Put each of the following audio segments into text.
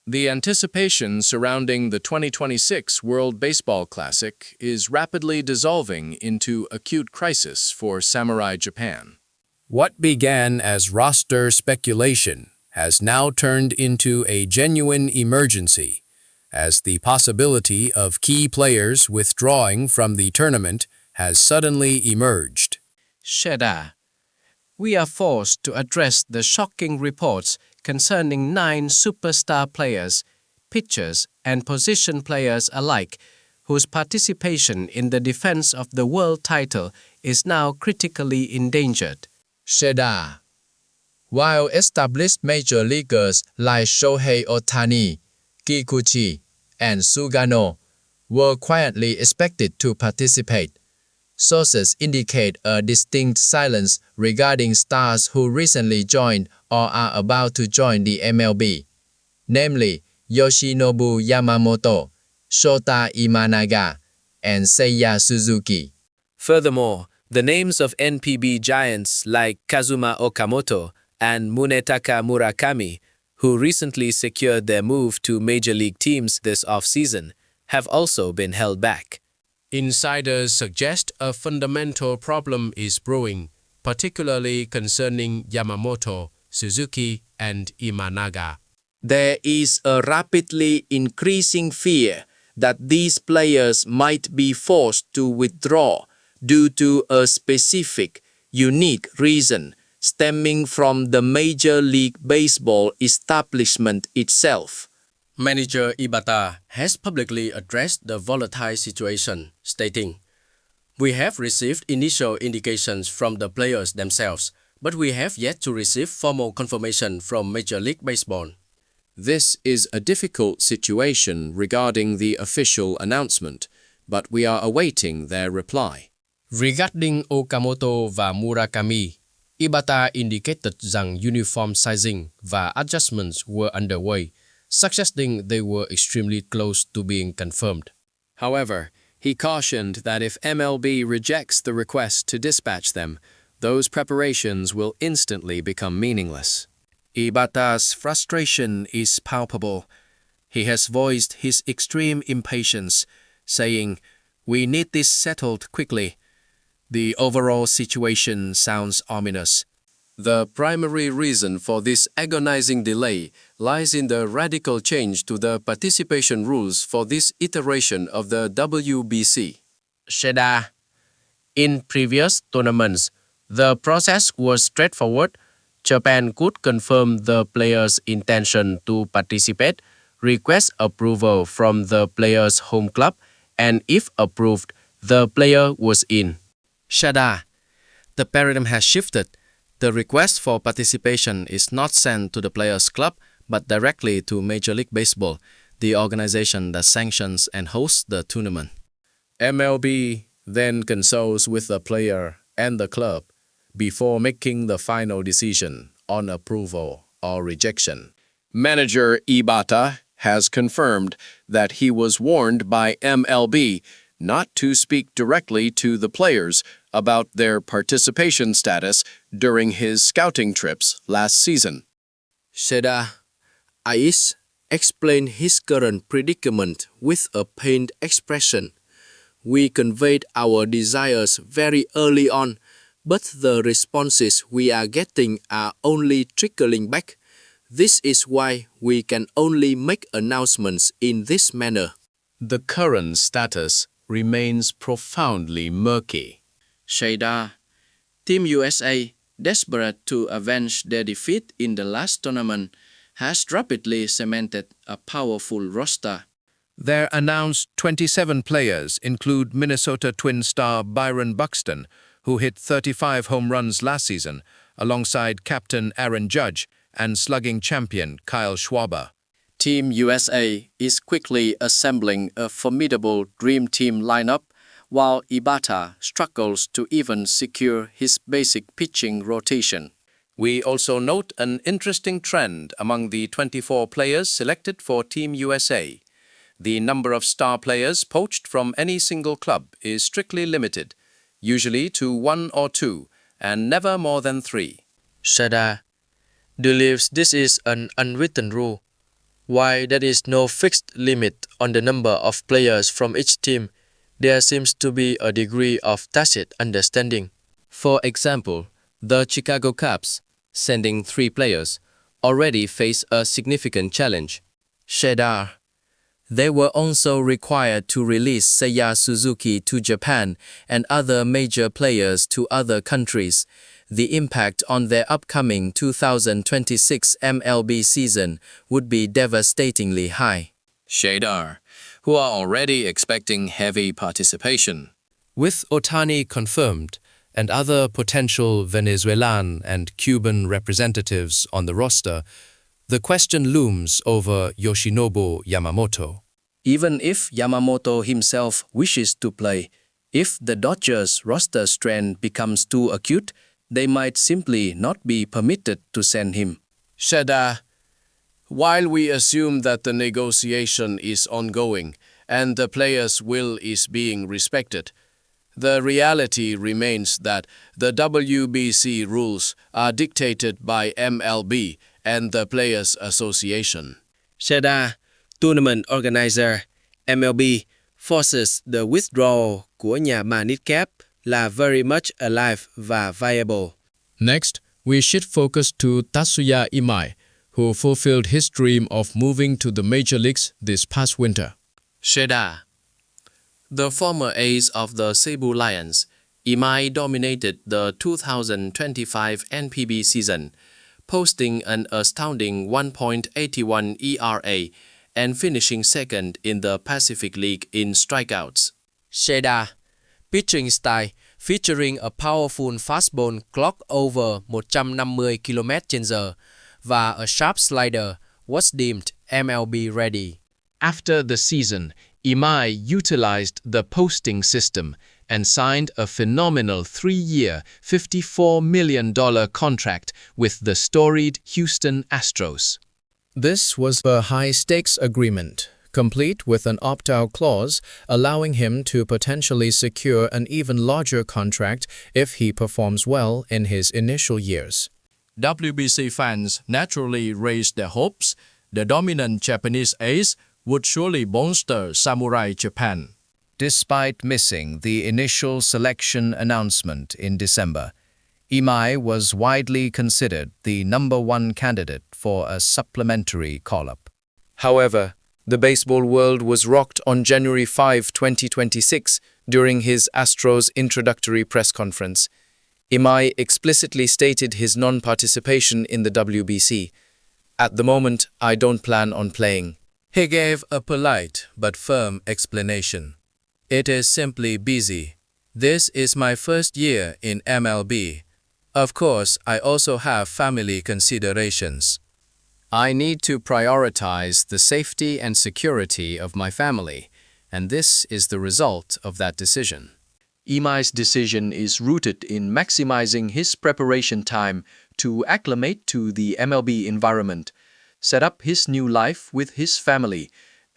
The anticipation surrounding the 2026 World Baseball Classic is rapidly dissolving into acute crisis for Samurai Japan. What began as roster speculation has now turned into a genuine emergency, as the possibility of key players withdrawing from the tournament has suddenly emerged. Sheda, we are forced to address the shocking reports concerning 9 superstar players, pitchers, and position players alike, whose participation in the defense of the world title is now critically endangered. Sheda. While established major leaguers like Shohei Ohtani, Kikuchi, and Sugano were quietly expected to participate, sources indicate a distinct silence regarding stars who recently joined or are about to join the MLB, namely Yoshinobu Yamamoto, Shota Imanaga, and Seiya Suzuki. Furthermore, the names of NPB giants like Kazuma Okamoto and Munetaka Murakami, who recently secured their move to major league teams this offseason, have also been held back. Insiders suggest a fundamental problem is brewing, particularly concerning Yamamoto, Suzuki, and Imanaga. There is a rapidly increasing fear that these players might be forced to withdraw due to a specific, unique reason stemming from the Major League Baseball establishment itself. Manager Ibata has publicly addressed the volatile situation, stating, "We have received initial indications from the players themselves, but we have yet to receive formal confirmation from Major League Baseball." This is a difficult situation regarding the official announcement, but we are awaiting their reply. Regarding Okamoto và Murakami, Ibata indicated rằng uniform sizing và adjustments were underway, suggesting they were extremely close to being confirmed. However, he cautioned that if MLB rejects the request to dispatch them, those preparations will instantly become meaningless. Ibata's frustration is palpable. He has voiced his extreme impatience, saying, "We need this settled quickly." The overall situation sounds ominous. The primary reason for this agonizing delay lies in the radical change to the participation rules for this iteration of the WBC. Sheda, in previous tournaments, the process was straightforward. Japan could confirm the player's intention to participate, request approval from the player's home club, and if approved, the player was in. Shada, the paradigm has shifted. The request for participation is not sent to the players' club, but directly to Major League Baseball, the organization that sanctions and hosts the tournament. MLB then consults with the player and the club before making the final decision on approval or rejection. Manager Ibata has confirmed that he was warned by MLB not to speak directly to the players about their participation status during his scouting trips last season. Sheda Ais explained his current predicament with a pained expression. "We conveyed our desires very early on, but the responses we are getting are only trickling back. This is why we can only make announcements in this manner." The current status remains profoundly murky. Sheda, Team USA, desperate to avenge their defeat in the last tournament, has rapidly cemented a powerful roster. Their announced 27 players include Minnesota Twins star Byron Buxton, who hit 35 home runs last season, alongside captain Aaron Judge and slugging champion Kyle Schwarber. Team USA is quickly assembling a formidable dream team lineup, while Ibata struggles to even secure his basic pitching rotation. We also note an interesting trend among the 24 players selected for Team USA. The number of star players poached from any single club is strictly limited, usually to 1 or 2, and never more than 3. Shada believes this is an unwritten rule. While there is no fixed limit on the number of players from each team, there seems to be a degree of tacit understanding. For example, the Chicago Cubs, sending 3 players, already face a significant challenge. Shedar. They were also required to release Seiya Suzuki to Japan and other major players to other countries. The impact on their upcoming 2026 MLB season would be devastatingly high. Shadar, who are already expecting heavy participation. With Otani confirmed and other potential Venezuelan and Cuban representatives on the roster, the question looms over Yoshinobu Yamamoto. Even if Yamamoto himself wishes to play, if the Dodgers roster strain becomes too acute, they might simply not be permitted to send him. Sheda, while we assume that the negotiation is ongoing and the players' will is being respected, the reality remains that the WBC rules are dictated by MLB and the Players Association. Sheda, tournament organizer, MLB, forces the withdrawal của nhà bà Nitcap là very much alive và viable. Next, we should focus to Tatsuya Imai, who fulfilled his dream of moving to the major leagues this past winter. Sheda, the former ace of the Cebu Lions, Imai dominated the 2025 NPB season, posting an astounding 1.81 ERA and finishing second in the Pacific League in strikeouts. Sheda, pitching style featuring a powerful fastball clock over 150 km/h và a sharp slider was deemed MLB ready. After the season, Imai utilized the posting system and signed a phenomenal 3-year, $54 million contract with the storied Houston Astros. This was a high-stakes agreement, complete with an opt-out clause allowing him to potentially secure an even larger contract if he performs well in his initial years. WBC fans naturally raised their hopes. The dominant Japanese ace would surely bolster Samurai Japan. Despite missing the initial selection announcement in December, Imai was widely considered the #1 candidate for a supplementary call-up. However, the baseball world was rocked on January 5, 2026 during his Astros introductory press conference. Imai explicitly stated his non-participation in the WBC. "At the moment, I don't plan on playing." He gave a polite but firm explanation. "It is simply busy. This is my first year in MLB. Of course, I also have family considerations. I need to prioritize the safety and security of my family, and this is the result of that decision." Imai's decision is rooted in maximizing his preparation time to acclimate to the MLB environment, set up his new life with his family,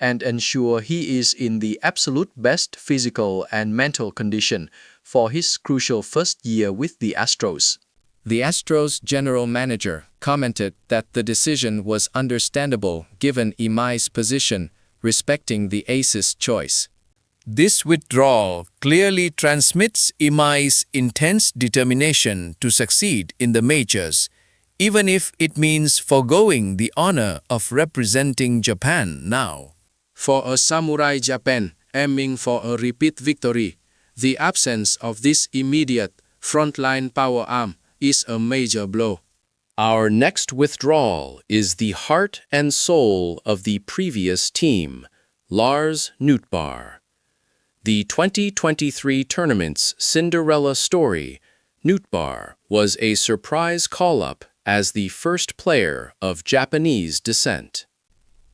and ensure he is in the absolute best physical and mental condition for his crucial first year with the Astros. The Astros general manager commented that the decision was understandable given Imai's position, respecting the ace's choice. This withdrawal clearly transmits Imai's intense determination to succeed in the majors, even if it means foregoing the honor of representing Japan now. For a Samurai Japan aiming for a repeat victory, the absence of this immediate frontline power arm is a major blow. Our next withdrawal is the heart and soul of the previous team, Lars Nootbaar. The 2023 tournament's Cinderella story, Nootbaar was a surprise call-up as the first player of Japanese descent.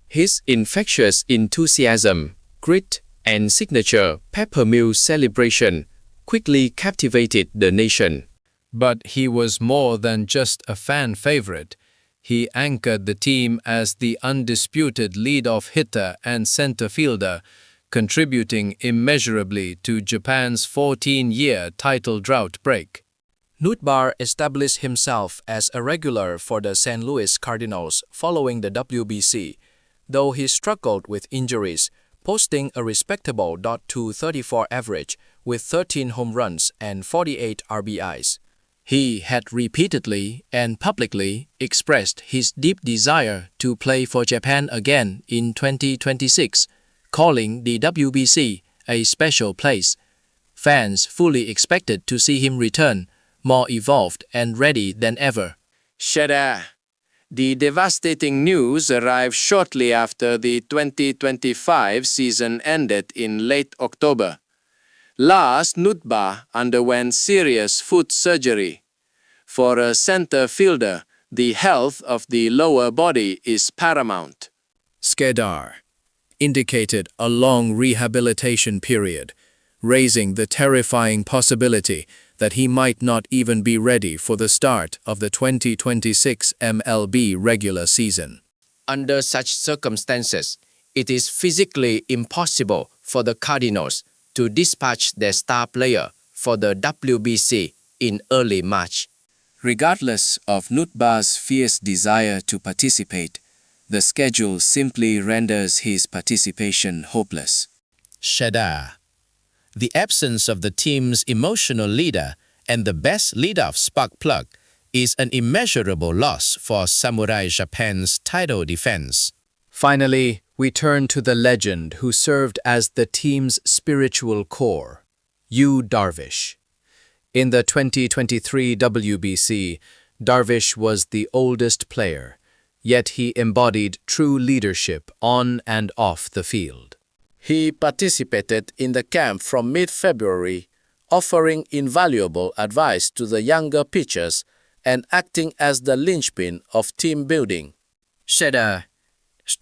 His infectious enthusiasm, grit, and signature peppermill celebration quickly captivated the nation. But he was more than just a fan favorite. He anchored the team as the undisputed leadoff hitter and center fielder, contributing immeasurably to Japan's 14-year title drought break. Nootbaar established himself as a regular for the St. Louis Cardinals following the WBC. though he struggled with injuries, posting a respectable .234 average with 13 home runs and 48 RBIs. He had repeatedly and publicly expressed his deep desire to play for Japan again in 2026, calling the WBC a special place. Fans fully expected to see him return, more evolved and ready than ever. Shada. The devastating news arrived shortly after the 2025 season ended in late October. Lars Nutba underwent serious foot surgery. For a center fielder, the health of the lower body is paramount. Skedar indicated a long rehabilitation period, raising the terrifying possibility that he might not even be ready for the start of the 2026 MLB regular season. Under such circumstances, it is physically impossible for the Cardinals to dispatch their star player for the WBC in early March. Regardless of Nutba's fierce desire to participate, the schedule simply renders his participation hopeless. Shada. The absence of the team's emotional leader and the best leadoff spark plug is an immeasurable loss for Samurai Japan's title defense. Finally, we turn to the legend who served as the team's spiritual core, Yu Darvish. In the 2023 WBC, Darvish was the oldest player, yet he embodied true leadership on and off the field. He participated in the camp from mid-February, offering invaluable advice to the younger pitchers and acting as the linchpin of team building. Shader,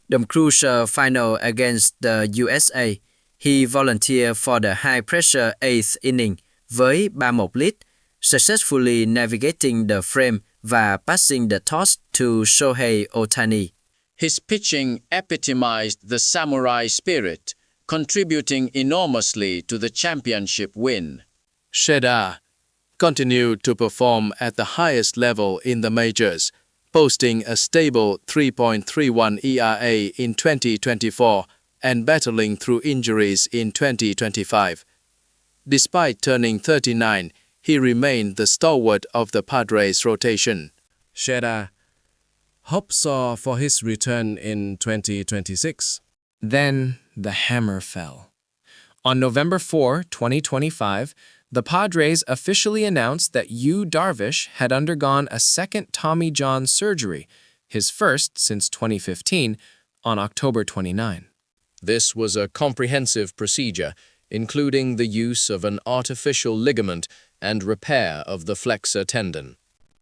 the crucial final against the USA, he volunteered for the high-pressure 8th inning với 3-1 lead, successfully navigating the frame và passing the torch to Shohei Ohtani. His pitching epitomized the samurai spirit, contributing enormously to the championship win. Sheda continued to perform at the highest level in the majors, posting a stable 3.31 ERA in 2024 and battling through injuries in 2025. Despite turning 39, he remained the stalwart of the Padres' rotation. Sheda hopes saw for his return in 2026. Then the hammer fell. On November 4, 2025, the Padres officially announced that Yu Darvish had undergone a second Tommy John surgery, his first since 2015, on October 29. This was a comprehensive procedure, including the use of an artificial ligament and repair of the flexor tendon.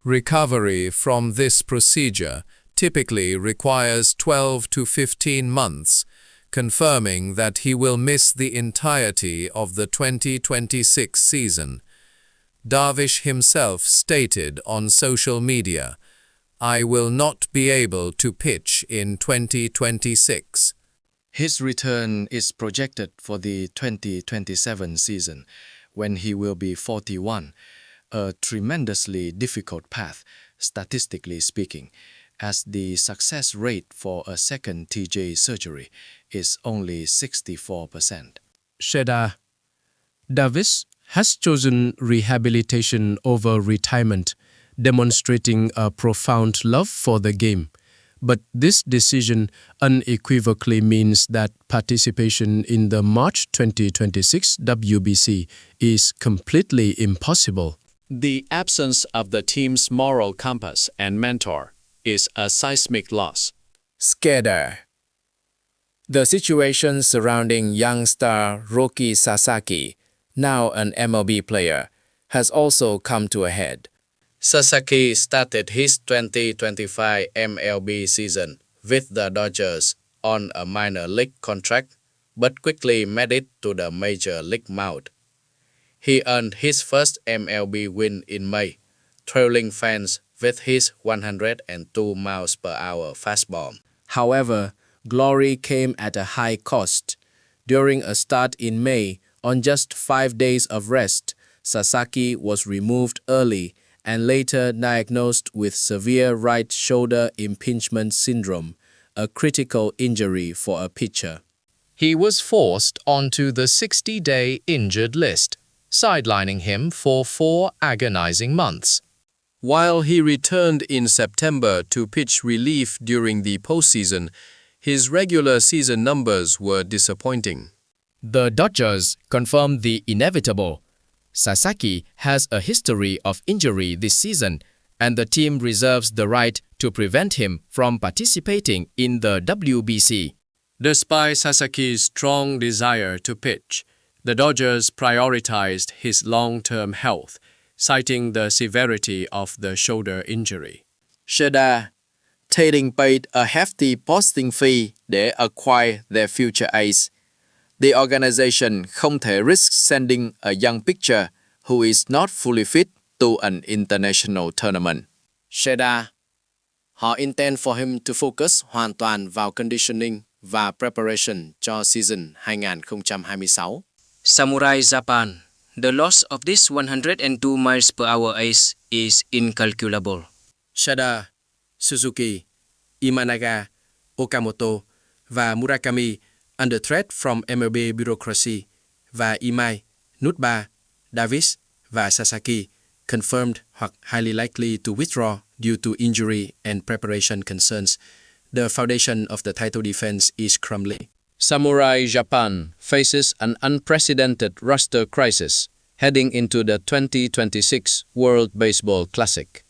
Recovery from this procedure typically requires 12 to 15 months, confirming that he will miss the entirety of the 2026 season. Darvish himself stated on social media, "I will not be able to pitch in 2026. His return is projected for the 2027 season, when he will be 41, a tremendously difficult path, statistically speaking, as the success rate for a second TJ surgery is only 64%. Sheda Davis has chosen rehabilitation over retirement, demonstrating a profound love for the game. But this decision unequivocally means that participation in the March 2026 WBC is completely impossible. The absence of the team's moral compass and mentor is a seismic loss. Skedar. The situation surrounding young star Roki Sasaki, now an MLB player, has also come to a head. Sasaki started his 2025 MLB season with the Dodgers on a minor league contract, but quickly made it to the major league mound. He earned his first MLB win in May, thrilling fans with his 102 miles per hour fastball. However, glory came at a high cost. During a start in May, on just 5 days of rest, Sasaki was removed early and later diagnosed with severe right shoulder impingement syndrome, a critical injury for a pitcher. He was forced onto the 60-day injured list, sidelining him for 4 agonizing months. While he returned in September to pitch relief during the postseason, his regular season numbers were disappointing. The Dodgers confirmed the inevitable. Sasaki has a history of injury this season, and the team reserves the right to prevent him from participating in the WBC. Despite Sasaki's strong desire to pitch, the Dodgers prioritized his long-term health, citing the severity of the shoulder injury. Sheda, Tatum paid a hefty posting fee để acquire their future ace. The organization không thể risk sending a young pitcher who is not fully fit to an international tournament. Sheda, họ intend for him to focus hoàn toàn vào conditioning và preparation cho season 2026. Samurai Japan, the loss of this 102 miles per hour ace is incalculable. Shada, Suzuki, Imanaga, Okamoto và Murakami under threat from MLB bureaucracy và Imai, Nutba, Davis và Sasaki confirmed hoặc highly likely to withdraw due to injury and preparation concerns. The foundation of the title defense is crumbling. Samurai Japan faces an unprecedented roster crisis heading into the 2026 World Baseball Classic.